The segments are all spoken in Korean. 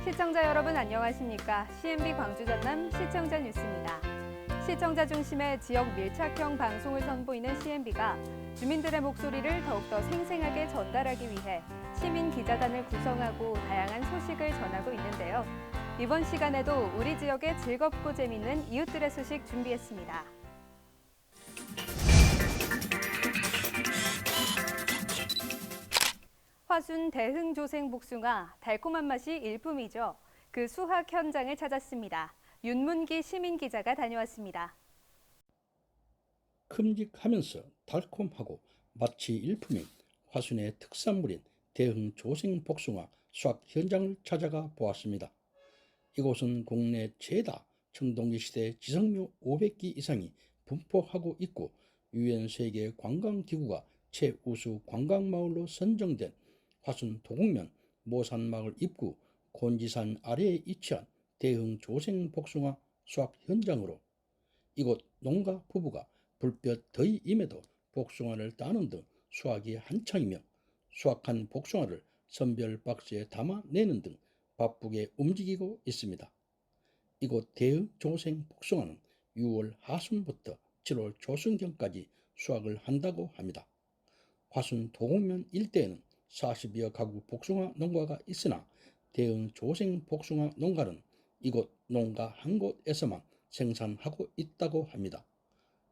시청자 여러분 안녕하십니까? CNB 광주 전남 시청자 뉴스입니다. 시청자 중심의 지역 밀착형 방송을 선보이는 CNB가 주민들의 목소리를 더욱더 생생하게 전달하기 위해 시민 기자단을 구성하고 다양한 소식을 전하고 있는데요. 이번 시간에도 우리 지역의 즐겁고 재밌는 이웃들의 소식 준비했습니다. 화순 대흥조생 복숭아, 달콤한 맛이 일품이죠. 그 수확 현장을 찾았습니다. 윤문기 시민기자가 다녀왔습니다. 큼직하면서 달콤하고 맛이 일품인 화순의 특산물인 대흥조생 복숭아 수확 현장을 찾아가 보았습니다. 이곳은 국내 최다 청동기 시대 지성묘 500기 이상이 분포하고 있고 유엔 세계 관광기구가 최우수 관광마을로 선정된 화순 도곡면 모산마을 입구 곤지산 아래에 위치한 대흥조생 복숭아 수확 현장으로 이곳 농가 부부가 불볕 더위임에도 복숭아를 따는 등 수확이 한창이며 수확한 복숭아를 선별 박스에 담아내는 등 바쁘게 움직이고 있습니다. 이곳 대흥조생 복숭아는 6월 하순부터 7월 초순경까지 수확을 한다고 합니다. 화순 도곡면 일대에는 40여 가구 복숭아 농가가 있으나 대흥조생 복숭아 농가는 이곳 농가 한 곳에서만 생산하고 있다고 합니다.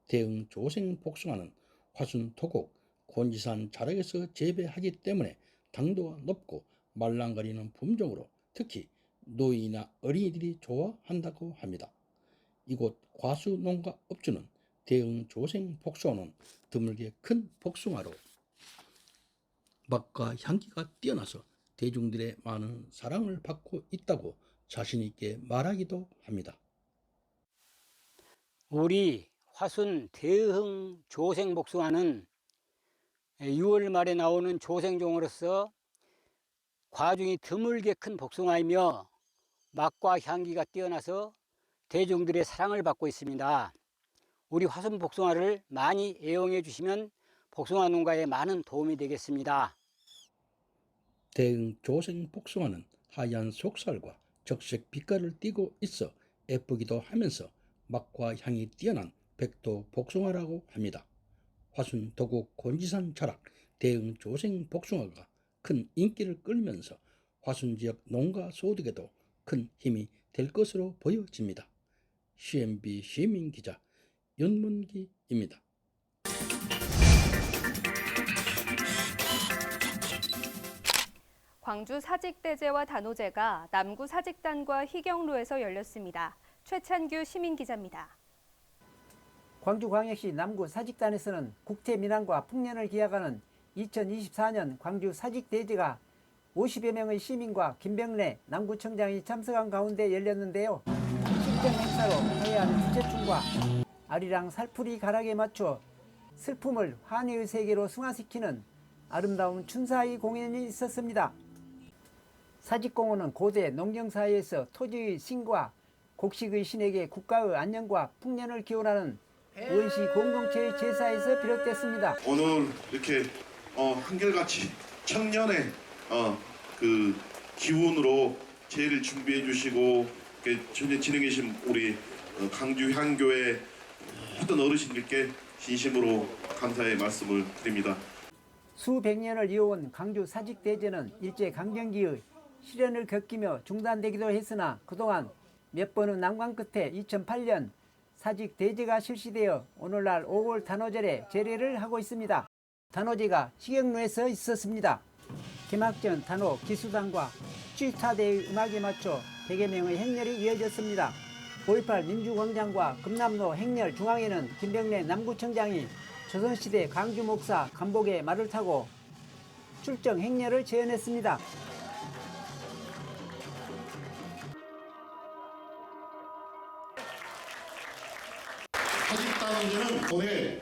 대흥조생 복숭아는 화순 토곡 곤지산 자락에서 재배하기 때문에 당도가 높고 말랑거리는 품종으로 특히 노인이나 어린이들이 좋아한다고 합니다. 이곳 과수 농가 업주는 대흥조생 복숭아는 드물게 큰 복숭아로 맛과 향기가 뛰어나서 대중들의 많은 사랑을 받고 있다고 자신있게 말하기도 합니다. 우리 화순 대흥 조생 복숭아는 6월 말에 나오는 조생종으로서 과중이 드물게 큰 복숭아이며 맛과 향기가 뛰어나서 대중들의 사랑을 받고 있습니다. 우리 화순 복숭아를 많이 애용해 주시면 복숭아 농가에 많은 도움이 되겠습니다. 대흥조생 복숭아는 하얀 속살과 적색 빛깔을 띠고 있어 예쁘기도 하면서 맛과 향이 뛰어난 백도 복숭아라고 합니다. 화순 도곡 곤지산 자락 대흥조생 복숭아가 큰 인기를 끌면서 화순 지역 농가 소득에도 큰 힘이 될 것으로 보여집니다. CNB 시민기자 윤문기입니다. 광주 사직대제와 단오제가 남구 사직단과 희경로에서 열렸습니다. 최찬규 시민기자입니다. 광주광역시 남구 사직단에서는 국태민안과 풍년을 기약하는 2024년 광주 사직대제가 50여 명의 시민과 김병래 남구청장이 참석한 가운데 열렸는데요. 실전 행사로 화해하는 주제춤과 아리랑 살풀이 가락에 맞춰 슬픔을 환희의 세계로 승화시키는 아름다운 춘사의 공연이 있었습니다. 사직공원은 고대 농경사회에서 토지의 신과 곡식의 신에게 국가의 안녕과 풍년을 기원하는 원시 공동체의 제사에서 비롯됐습니다. 오늘 이렇게 한결같이 청년의 그 기운으로 제를 준비해 주시고 전혀 진행해 계신 우리 강주 향교회 모든 어르신들께 진심으로 감사의 말씀을 드립니다. 수백 년을 이어온 광주 사직대제는 일제강점기의 시련을 겪으며 중단되기도 했으나 그동안 몇 번의 난관 끝에 2008년 사직대제가 실시되어 오늘날 5월 단오절에 제례를 하고 있습니다. 단오제가 희경로에서 있었습니다. 김학전 단오 기수단과 취타대의 음악에 맞춰 100여 명의 행렬이 이어졌습니다. 5.18 민주광장과 금남로 행렬 중앙에는 김병래 남구청장이 조선시대 광주 목사 간복의 말을 타고 출정 행렬을 재현했습니다. 사직단에는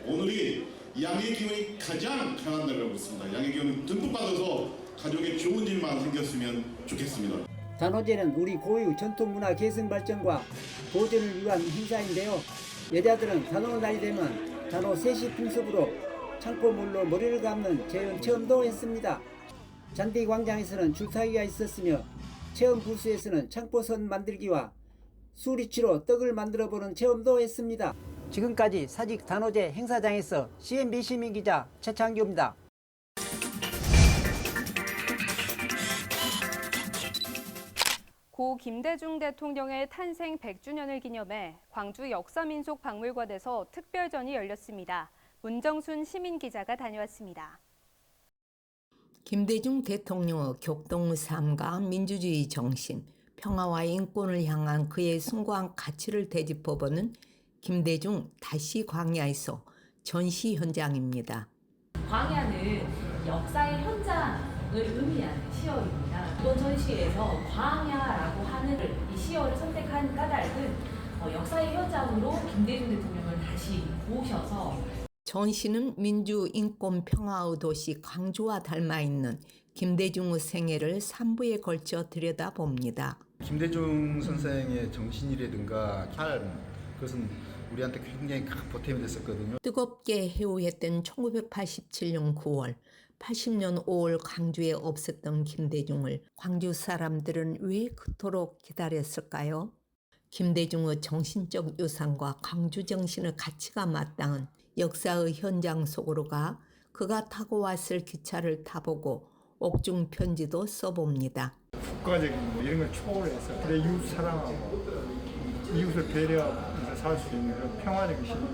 오늘이 양의 기운이 가장 강한 날이라고 있습니다. 양의 기운을 듬뿍 받아서 가족에 좋은 일만 생겼으면 좋겠습니다. 단오제는 우리 고유 전통문화 계승 발전과 보존을 위한 행사인데요. 여자들은 단오 날이 되면 단오 세시 풍습으로 창포물로 머리를 감는 재현 체험도 했습니다. 잔디광장에서는 줄타기가 있었으며 체험 부스에서는 창포선 만들기와 수리치로 떡을 만들어보는 체험도 했습니다. 지금까지 사직 단오제 행사장에서 CNB 시민기자 최창규입니다. 고 김대중 대통령의 탄생 100주년을 기념해 광주 역사민속박물관에서 특별전이 열렸습니다. 문정순 시민기자가 다녀왔습니다. 김대중 대통령의 격동의 삶과 민주주의 정신, 평화와 인권을 향한 그의 숭고한 가치를 되짚어보는 김대중 다시 광야에서 전시 현장입니다. 광야는 역사의 현장을 의미하는 시설입니다. 이번 전시에서 광야라고 하는 이 시설을 선택한 까닭은 역사의 현장으로 김대중 대통령을 다시 모셔서 전시는 민주, 인권, 평화의 도시 광주와 닮아있는 김대중의 생애를 3부에 걸쳐 들여다봅니다. 김대중 선생의 정신이라든가 삶, 그것은 우리한테 굉장히 큰 보탬이 됐었거든요. 뜨겁게 해오했던 1987년 9월, 80년 5월 광주에 없었던 김대중을 광주 사람들은 왜 그토록 기다렸을까요? 김대중의 정신적 유산과 광주 정신의 가치가 마땅한 역사의 현장 속으로 가 그가 타고 왔을 기차를 타보고 옥중 편지도 써봅니다. 국가적인 이런 걸 초월해서 그래 이웃 사랑하고 이웃을 배려하면서 살 수 있는 그런 평화적인 시민,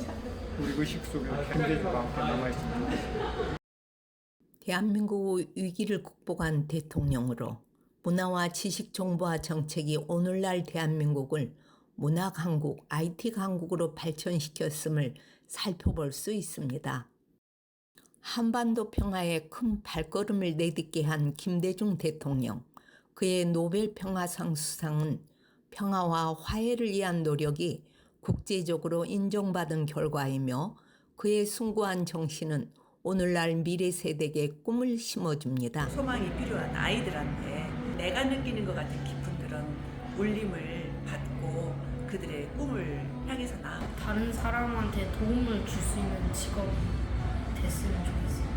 우리 의식 속에 김대중과 함께 남아있으면 좋겠습니다. 대한민국의 위기를 극복한 대통령으로 문화와 지식 정보화 정책이 오늘날 대한민국을 문화 강국, IT 강국으로 발전시켰음을 살펴볼 수 있습니다. 한반도 평화에 큰 발걸음을 내딛게 한 김대중 대통령, 그의 노벨 평화상 수상은 평화와 화해를 위한 노력이 국제적으로 인정받은 결과이며 그의 숭고한 정신은 오늘날 미래 세대에게 꿈을 심어줍니다. 소망이 필요한 아이들한테 내가 느끼는 것 같은 깊은 그런 울림을 받고 그들의 꿈을 향해서 나아가 다른 사람한테 도움을 줄 수 있는 직업이 됐으면 좋겠어요.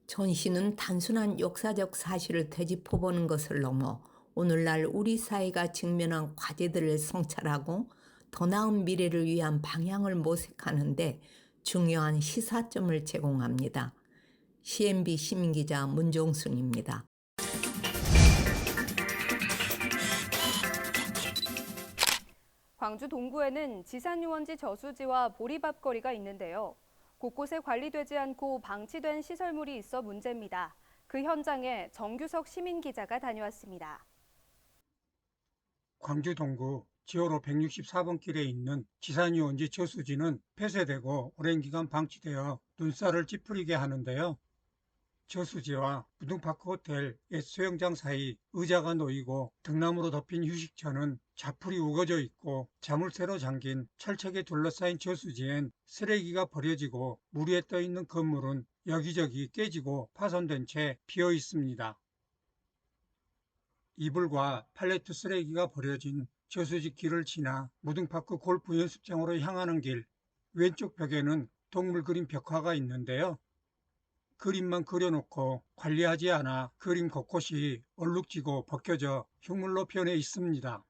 전시는 단순한 역사적 사실을 되짚어보는 것을 넘어 오늘날 우리 사회가 직면한 과제들을 성찰하고 더 나은 미래를 위한 방향을 모색하는 데 중요한 시사점을 제공합니다. CNB 시민기자 문정순입니다. 광주 동구에는 지산유원지 저수지와 보리밥거리가 있는데요. 곳곳에 관리되지 않고 방치된 시설물이 있어 문제입니다. 그 현장에 정규석 시민기자가 다녀왔습니다. 광주 동구 지호로 164번 길에 있는 지산유원지 저수지는 폐쇄되고 오랜 기간 방치되어 눈살을 찌푸리게 하는데요. 저수지와 무등파크 호텔 옛 수영장 사이 의자가 놓이고 등나무로 덮인 휴식처는 자풀이 우거져 있고 자물쇠로 잠긴 철책에 둘러싸인 저수지엔 쓰레기가 버려지고 물 위에 떠 있는 건물은 여기저기 깨지고 파손된 채 비어 있습니다. 이불과 팔레트 쓰레기가 버려진 저수지 길을 지나 무등파크 골프 연습장으로 향하는 길, 왼쪽 벽에는 동물 그림 벽화가 있는데요. 그림만 그려놓고 관리하지 않아 그림 곳곳이 얼룩지고 벗겨져 흉물로 변해 있습니다.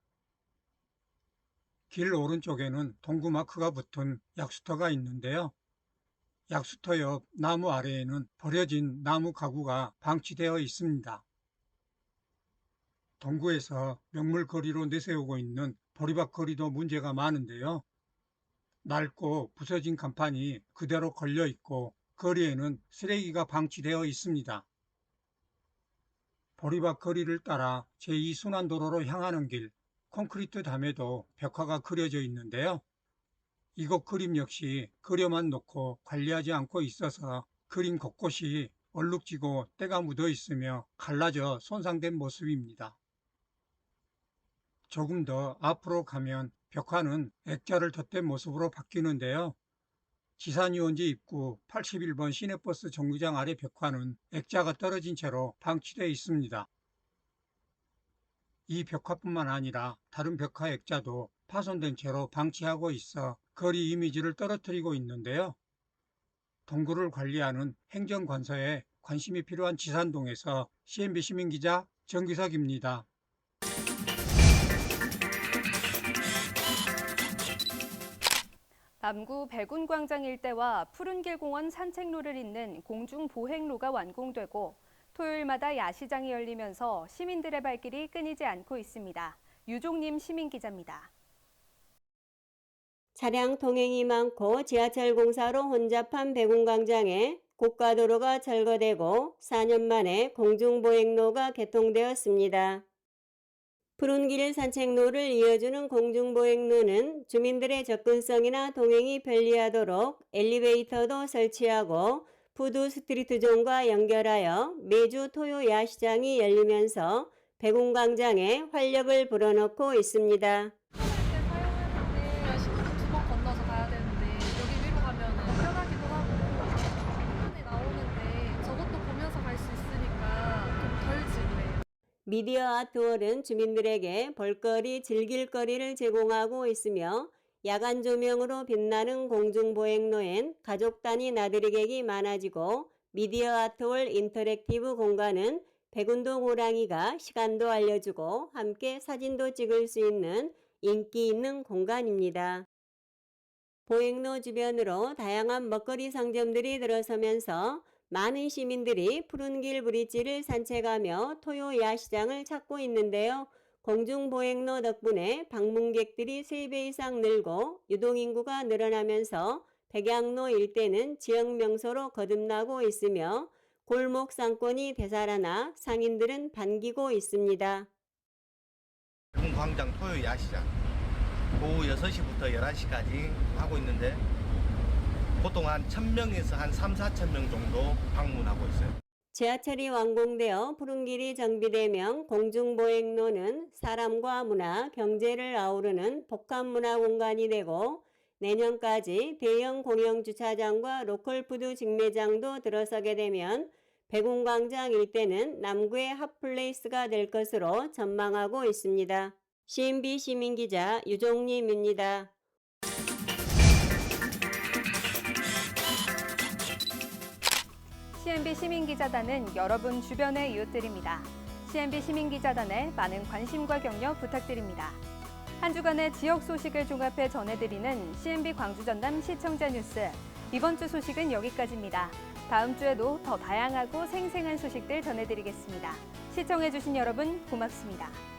길 오른쪽에는 동구 마크가 붙은 약수터가 있는데요. 약수터 옆 나무 아래에는 버려진 나무 가구가 방치되어 있습니다. 동구에서 명물거리로 내세우고 있는 보리밥거리도 문제가 많은데요. 낡고 부서진 간판이 그대로 걸려 있고 거리에는 쓰레기가 방치되어 있습니다. 보리밥거리를 따라 제2순환도로로 향하는 길, 콘크리트 담에도 벽화가 그려져 있는데요. 이곳 그림 역시 그려만 놓고 관리하지 않고 있어서 그림 곳곳이 얼룩지고 때가 묻어 있으며 갈라져 손상된 모습입니다. 조금 더 앞으로 가면 벽화는 액자를 덧댄 모습으로 바뀌는데요. 지산유원지 입구 81번 시내버스 정류장 아래 벽화는 액자가 떨어진 채로 방치되어 있습니다. 이 벽화뿐만 아니라 다른 벽화 액자도 파손된 채로 방치하고 있어 거리 이미지를 떨어뜨리고 있는데요. 동구를 관리하는 행정관서에 관심이 필요한 지산동에서 CNB 시민기자 정규석입니다. 남구 백운광장 일대와 푸른길공원 산책로를 잇는 공중보행로가 완공되고 토요일마다 야시장이 열리면서 시민들의 발길이 끊이지 않고 있습니다. 유종님 시민기자입니다. 차량 통행이 많고 지하철 공사로 혼잡한 백운광장에 고가도로가 철거되고 4년 만에 공중보행로가 개통되었습니다. 푸른길 산책로를 이어주는 공중보행로는 주민들의 접근성이나 동행이 편리하도록 엘리베이터도 설치하고 푸드 스트리트 존과 연결하여 매주 토요 야시장이 열리면서 백운광장에 활력을 불어넣고 있습니다. 미디어 아트월은 주민들에게 볼거리, 즐길거리를 제공하고 있으며 야간 조명으로 빛나는 공중보행로엔 가족 단위 나들이객이 많아지고 미디어 아트월 인터랙티브 공간은 백운동 호랑이가 시간도 알려주고 함께 사진도 찍을 수 있는 인기 있는 공간입니다. 보행로 주변으로 다양한 먹거리 상점들이 들어서면서 많은 시민들이 푸른길 브릿지를 산책하며 토요 야시장을 찾고 있는데요. 공중보행로 덕분에 방문객들이 3배 이상 늘고 유동인구가 늘어나면서 백양로 일대는 지역 명소로 거듭나고 있으며 골목 상권이 되살아나 상인들은 반기고 있습니다. 백운광장 토요 야시장 오후 6시부터 11시까지 하고 있는데 보통 한 1,000명에서 한 3-4천 명 정도 방문하고 있어요. 지하철이 완공되어 푸른길이 정비되면 공중보행로는 사람과 문화, 경제를 아우르는 복합문화 공간이 되고 내년까지 대형 공영주차장과 로컬푸드 직매장도 들어서게 되면 백운광장 일대는 남구의 핫플레이스가 될 것으로 전망하고 있습니다. CNB 시민기자 유종림입니다. CNB 시민기자단은 여러분 주변의 이웃들입니다. CNB 시민기자단에 많은 관심과 격려 부탁드립니다. 한 주간의 지역 소식을 종합해 전해드리는 CNB 광주 전남 시청자 뉴스. 이번 주 소식은 여기까지입니다. 다음 주에도 더 다양하고 생생한 소식들 전해드리겠습니다. 시청해주신 여러분 고맙습니다.